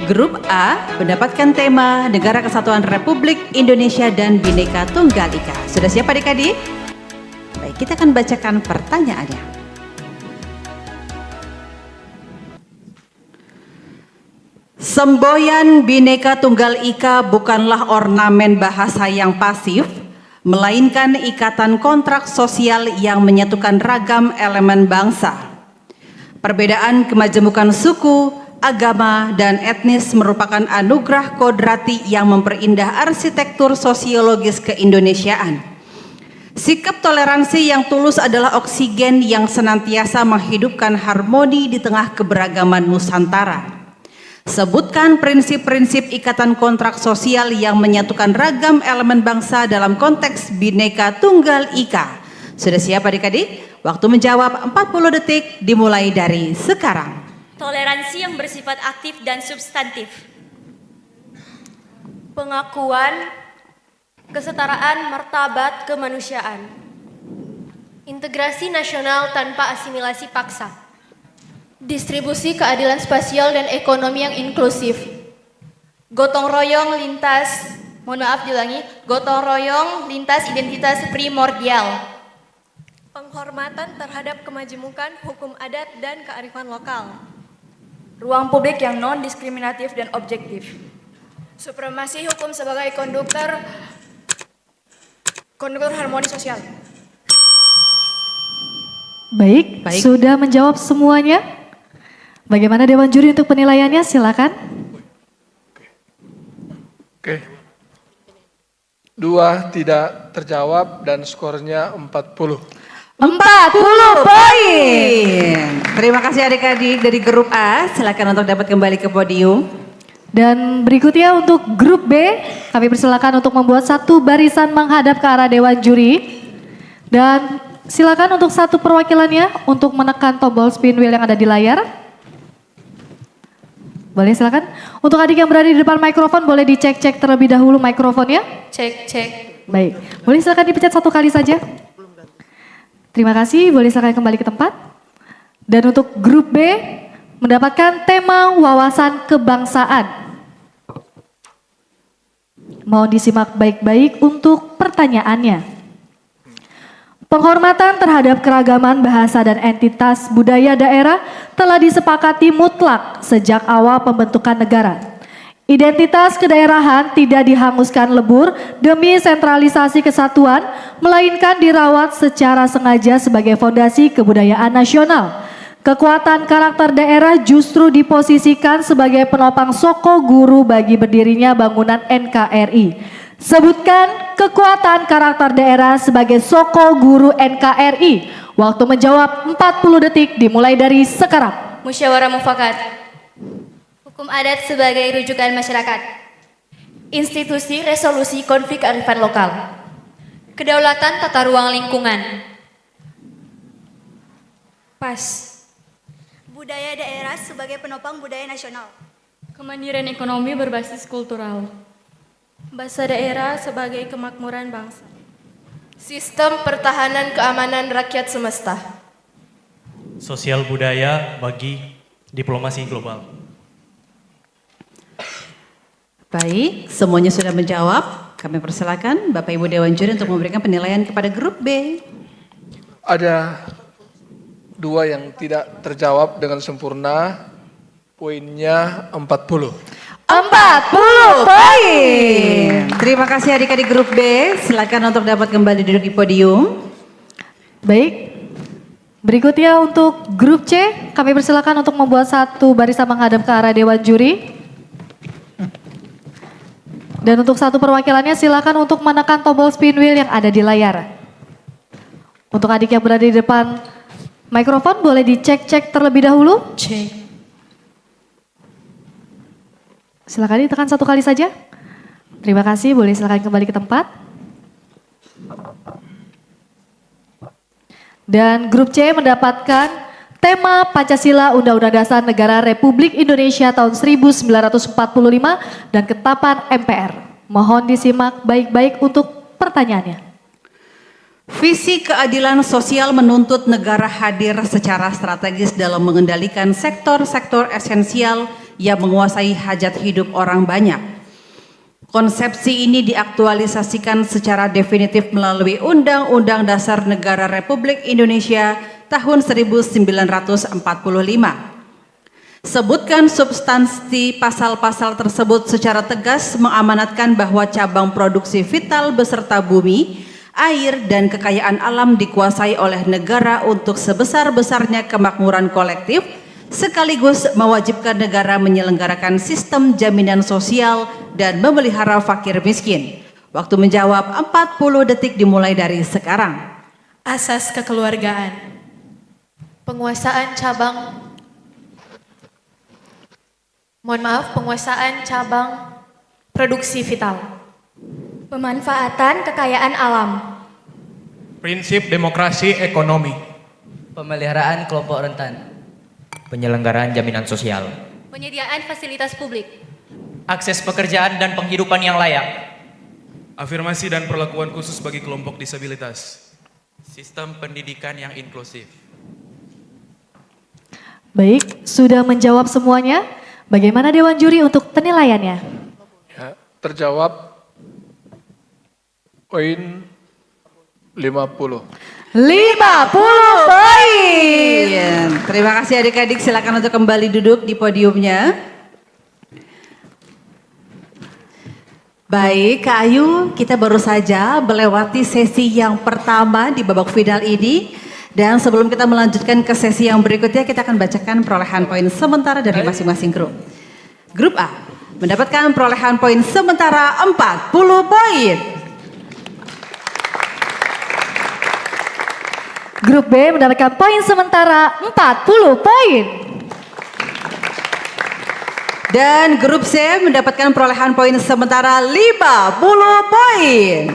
Grup A mendapatkan tema Negara Kesatuan Republik Indonesia dan Bhinneka Tunggal Ika. Sudah siap adik-adik? Baik, kita akan bacakan pertanyaannya. Semboyan Bhinneka Tunggal Ika bukanlah ornamen bahasa yang pasif, melainkan ikatan kontrak sosial yang menyatukan ragam elemen bangsa. Perbedaan kemajemukan suku, agama, dan etnis merupakan anugerah kodrati yang memperindah arsitektur sosiologis keindonesiaan. Sikap toleransi yang tulus adalah oksigen yang senantiasa menghidupkan harmoni di tengah keberagaman Nusantara. Sebutkan prinsip-prinsip ikatan kontrak sosial yang menyatukan ragam elemen bangsa dalam konteks Bhinneka Tunggal Ika. Sudah siap adik-adik? Waktu menjawab 40 detik dimulai dari sekarang. Toleransi yang bersifat aktif dan substantif. Pengakuan, kesetaraan martabat kemanusiaan. Integrasi nasional tanpa asimilasi paksa. Distribusi keadilan spasial dan ekonomi yang inklusif. Gotong royong lintas, gotong royong lintas identitas primordial. Penghormatan terhadap kemajemukan hukum adat dan kearifan lokal. Ruang publik yang non-diskriminatif dan objektif. Supremasi hukum sebagai konduktor harmoni sosial. Baik, sudah menjawab semuanya. Bagaimana Dewan Juri untuk penilaiannya? Silakan. Oke. 2 tidak terjawab dan skornya 40. 40 poin. Terima kasih adik-adik dari grup A. Silakan untuk dapat kembali ke podium. Dan berikutnya untuk grup B, kami persilakan untuk membuat satu barisan menghadap ke arah Dewan Juri. Dan silakan untuk satu perwakilannya untuk menekan tombol spin wheel yang ada di layar. Boleh silakan. Untuk adik yang berada di depan mikrofon boleh dicek-cek terlebih dahulu mikrofonnya. Cek. Baik, boleh silakan dipencet satu kali saja. Terima kasih, boleh silakan kembali ke tempat. Dan untuk grup B mendapatkan tema wawasan kebangsaan. Mohon disimak baik-baik untuk pertanyaannya. Penghormatan terhadap keragaman bahasa dan entitas budaya daerah telah disepakati mutlak sejak awal pembentukan negara. Identitas kedaerahan tidak dihanguskan lebur demi sentralisasi kesatuan, melainkan dirawat secara sengaja sebagai fondasi kebudayaan nasional. Kekuatan karakter daerah justru diposisikan sebagai penopang soko guru bagi berdirinya bangunan NKRI. Sebutkan kekuatan karakter daerah sebagai soko guru NKRI. Waktu menjawab 40 detik dimulai dari sekarang. Musyawarah mufakat. Hukum adat sebagai rujukan masyarakat. Institusi resolusi konflik kearifan lokal. Kedaulatan tata ruang lingkungan. Pas. Budaya daerah sebagai penopang budaya nasional. Kemandirian ekonomi berbasis kultural. Bahasa daerah sebagai kemakmuran bangsa. Sistem pertahanan keamanan rakyat semesta. Sosial budaya bagi diplomasi global. Baik, semuanya sudah menjawab. Kami persilakan Bapak Ibu Dewan Juri untuk memberikan penilaian kepada grup B. Ada 2 yang tidak terjawab dengan sempurna. Poinnya 40. 40 poin. Terima kasih adik-adik grup B. Silakan untuk dapat kembali duduk di podium. Baik, berikutnya untuk grup C, kami persilakan untuk membuat satu barisan menghadap ke arah Dewan Juri. Dan untuk satu perwakilannya silakan untuk menekan tombol spin wheel yang ada di layar. Untuk adik yang berada di depan mikrofon boleh dicek-cek terlebih dahulu. Cek. Silakan ditekan satu kali saja. Terima kasih, boleh silakan kembali ke tempat. Dan grup C mendapatkan tema Pancasila Undang-Undang Dasar Negara Republik Indonesia tahun 1945 dan ketetapan MPR. Mohon disimak baik-baik untuk pertanyaannya. Visi keadilan sosial menuntut negara hadir secara strategis dalam mengendalikan sektor-sektor esensial yang menguasai hajat hidup orang banyak. Konsepsi ini diaktualisasikan secara definitif melalui Undang-Undang Dasar Negara Republik Indonesia tahun 1945. Sebutkan substansi pasal-pasal tersebut secara tegas mengamanatkan bahwa cabang produksi vital beserta bumi, air, dan kekayaan alam dikuasai oleh negara untuk sebesar-besarnya kemakmuran kolektif, sekaligus mewajibkan negara menyelenggarakan sistem jaminan sosial dan memelihara fakir miskin. Waktu menjawab 40 detik dimulai dari sekarang. Asas kekeluargaan. Penguasaan cabang produksi vital. Pemanfaatan kekayaan alam. Prinsip demokrasi ekonomi. Pemeliharaan kelompok rentan. Penyelenggaraan jaminan sosial. Penyediaan fasilitas publik. Akses pekerjaan dan penghidupan yang layak. Afirmasi dan perlakuan khusus bagi kelompok disabilitas. Sistem pendidikan yang inklusif. Baik, sudah menjawab semuanya. Bagaimana Dewan Juri untuk penilaiannya? Ya, terjawab poin 50. 50 poin. Terima kasih adik-adik, silakan untuk kembali duduk di podiumnya. Baik, Kak Ayu, kita baru saja melewati sesi yang pertama di babak final ini. Dan sebelum kita melanjutkan ke sesi yang berikutnya, kita akan bacakan perolehan poin sementara dari masing-masing grup. Grup A mendapatkan perolehan poin sementara 40 poin. Grup B mendapatkan poin sementara 40 poin. Dan grup C mendapatkan perolehan poin sementara 50 poin.